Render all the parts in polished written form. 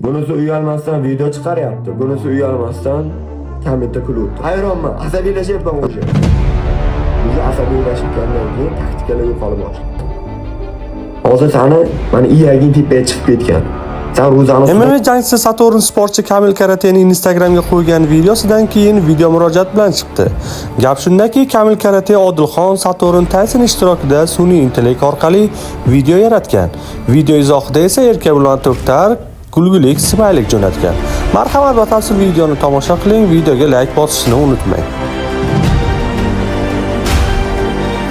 Bunisi uyalmasdan video chiqaryapti. Bunisi uyalmasdan kommentda kulyapti. Hayronman, asabiylashyapman o'sha. O'sha asabiylashgandan keyin taktikalar yo'qolib boshladi. Hozir sani mana iyaging tepaga chiqib ketgan. Sen ro'zani MMA jangchisi Saturn sportchi Kamil Karatening Instagramga qo'ygan videosidan keyin video murojaat bilan chiqdi. Gap shundaki, Kamil Karate Odilxon Saturn Tyson ishtirokida sun'iy intellekt orqali video yaratgan. Video izohida esa erkak to'ktar kulgulik smaylik jo'natgan. Marhamat, batafsil videoni tomosha qiling, videoga like bosishni unutmang.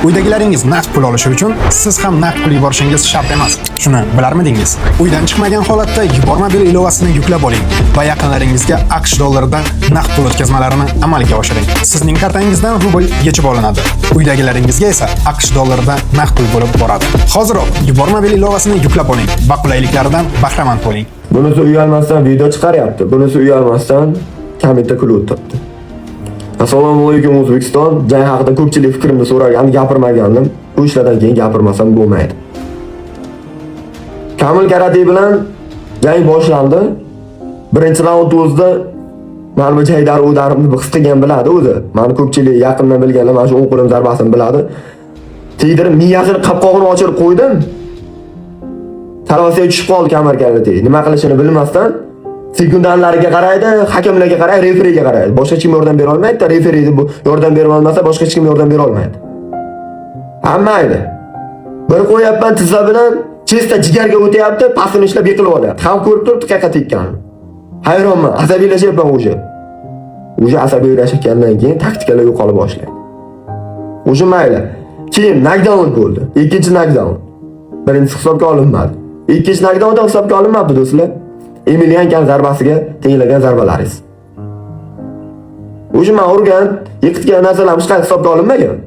Uydagilaringiz naqd pul olishi uchun siz ham naqd pul yuborishingiz shart emas. Shuni bilarmidingiz? Uydan chiqmagan holatda yuborma bil ilovasini yuklab oling va yaqinlaringizga AQSh dollaridan naqd pul o'tkazmalarini amalga oshiring. Sizning kartangizdan rubl yechib olinadi. Uydagilaringizga esa AQSh dollaridan naqd pul bo'lib boradi. Hoziroq yuborma bil ilovasini yuklab oling va qulayliklaridan bahramand bo'ling. Bunisi uyalmasdan video chiqaryapti. Bunisi uyalmasdan kommentda kulyapti. Assalomu alaykum O'zbekiston. Jang haqida ko'pchilik fikrimni so'ragan, gapirmagandim. Bu ishlardan keyin gapirmasam bo'lmaydi. Kamil Karate bilan jang boshlandi. Birinchi raund o'zida mana bu Haydar o'darimni his qilgan biladi o'zi. Meni ko'pchilik yaqindan bilganlar mana shu o'ng qo'lim zarbasini biladi. Tegdirib miyasini qopqog'ini ochirib qo'ydim. Tarvasiga tushib qoldi Kamil Karate. Nima qilishini bilmasdan sekundanlariga qaraydi, hakamlarga qaraydi, referiga qaraydi. Boshqa hech kim yordam bera olmaydi. Referi bu yordam bera olmasa, boshqa hech kim yordam bera olmaydi. Hammaydi. Bir qo'yapman tizza bilan, chesta jigarga o'tyapti, pasini ishlab yiqilib olyapti. Ham ko'rib turibdi qayerga tekkan. Hayronman, asabiylashyapman o'sha. O'sha asabiylashgandan keyin taktikalar yo'qolib boshlaydi. O'sha mayli. Keyin knockdown bo'ldi. Ikkinchi knockdown. Birinchi hisobga olinmadi. Ikkinchi knockdownda hisobga olinmadi do'stlar. Emilian kan zarbasiga tenglagan zarbalaringiz. O'sha men urgan, yiqitgan narsalar hech qanday hisobga olinmagan.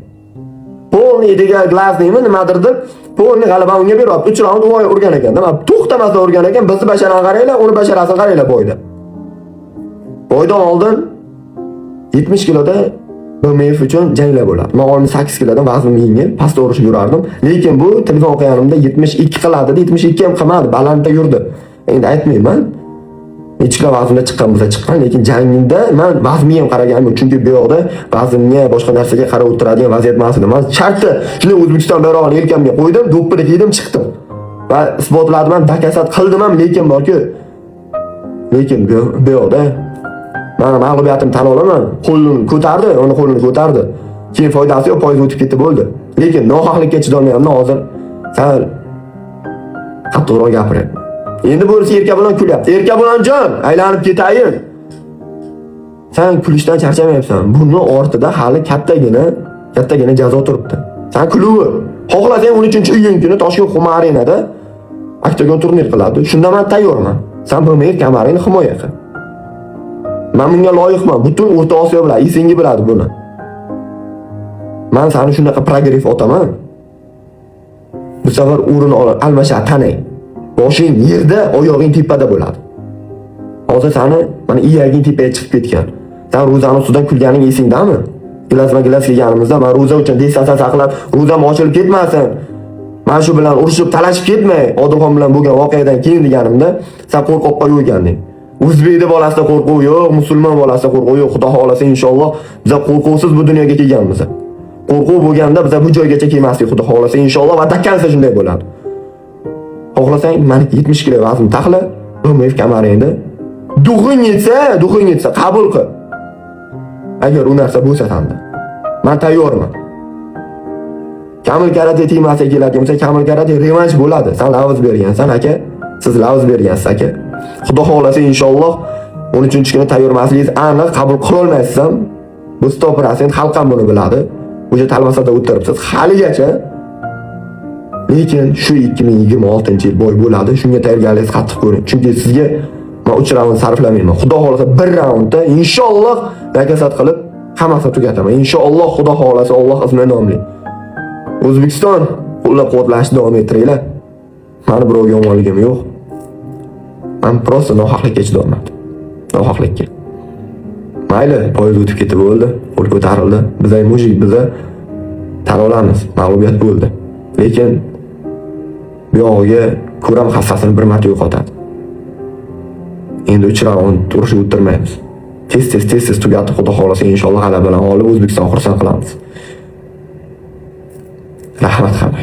Polni degan glasnimi nimadir deb, polni g'alaba unga beryapti. 3 raund o'y urgan ekan. Nima to'xtamasdan urgan ekan. Bizni basharani qaranglar, uni basharasini qaranglar boyda. Boydan oldin 70 kiloda BMF uchun janglar bo'ladi. Men 18 kilodan vaznim yengil, pastda urishib yurardim. Lekin bu telefon o'qiganimda 72 qiladi, 72 ham qilmadi, balandda yurdi. Endi aytmayman. Ichki vazimda chiqqan bo'lsa chiqqan, lekin jangimda men vazimga ham qaraganman, chunki bu yoqda vazimga boshqa narsaga qarab o'tiradigan vaziyat emas edi. Men shartda shuni O'zbekiston bayrog'ini yelkamga qo'ydim, do'ppini kiydim, chiqdim. Va isbotladim ham, dakasat qildim ham, lekin borki, lekin bu yoqda men mag'lubiyatimni tan olaman. Qo'lini ko'tardi, uni qo'lini ko'tardi. Keyin foydasi yo'q, poyez o'tib ketdi bo'ldi. Lekin nohaqlikka chidolmayapman hozir. Sal qattiqroq gapiryapman. Endi bo'lsa erkak bilan kulyapti. Erkak bilan jon, aylanib ketayin. Sen kulishdan charchamayapsan. Buni ortida hali kattagina jazo turibdi. Sen kuluvi. Xohlasang 13-iyun kuni Toshkent Xuma arenada oktagon turnir qiladi. Shunda men tayyorman. Sen bo'lmay kamaringni himoya qil. Men bunga loyiqman. Butun O'rta Osiyo bilan esingi biladi buni. Men seni shunaqa progressiv otaman. Bu safar o'rin almasha tanay. Boshing yerda, oyog'ing tepada bo'ladi. Hozir seni mana iyaging tepaga chiqib ketgan. Sen ro'zani ustidan kulganing esingdami? Gilas yeganimizda men ro'za uchun distans saqlab, ro'zam ochilib ketmasin. Men shu bilan urushib, talashib ketmay, Odilxon bilan bo'lgan voqeadan keyin deganimda, sen qo'rqib qo'yganding. O'zbekda bolasida qo'rquv yo'q, musulmon bolasida qo'rquv yo'q. Xudo xolasa inshaalloh biz qo'rquvsiz bu dunyoga kelganmiz. Qo'rquv bo'lganda biz bu joygacha kelmasdik, Xudo xolasa inshaalloh va takkansa shunday bo'ladi. Xohlasang, meni 70 kilo vazn taxla, BMF kamaringda. Duxing yetsa qabul qil. Agar u narsa bo'lsa hamda. Men tayyorman. Kamil Karate teamasiga keladigan bo'lsa, Kamil Karate revansh bo'ladi. Sen lavz bergansan aka. Siz lavz bergansiz aka. Xudo xolasa inshaalloh 13-kuni tayyormasligingiz aniq, qabul qila olmaysiz ham. Bu 100% xalq ham buni biladi. O'sha talmasada o'tiribsiz haligacha. Lekin shu 2026-yil boy bo'ladi. Shunga tayyorgarligingiz qattiq ko'ring. Chunki sizga men 3 raund sarflamayman. Xudo xolasa 1 raundda inshaalloh rakasat qilib hammasini tugataman. Inshaalloh Xudo xolasa Alloh ismi nomli. O'zbekiston qo'llab-quvvatlashni davom ettiringlar. Meni birovga yomonligim yo'q. Men prosta nohaqlikka chidolmadim. Nohaqlikka. Mayli, poyez o'tib ketib bo'ldi, qo'l ko'tarildi. Biz ham mujik biza tan olamiz. Mag'lubiyat bo'ldi. Lekin bu yog'iga ko'ram hassasini bir marta yo'qotadi. Endi 3 raund urushib o'tirmaymiz. Tez tugatib, xudo xolasa inshaalloh g'alabalarni olib O'zbekiston xursand qilamiz. Rahmat ham.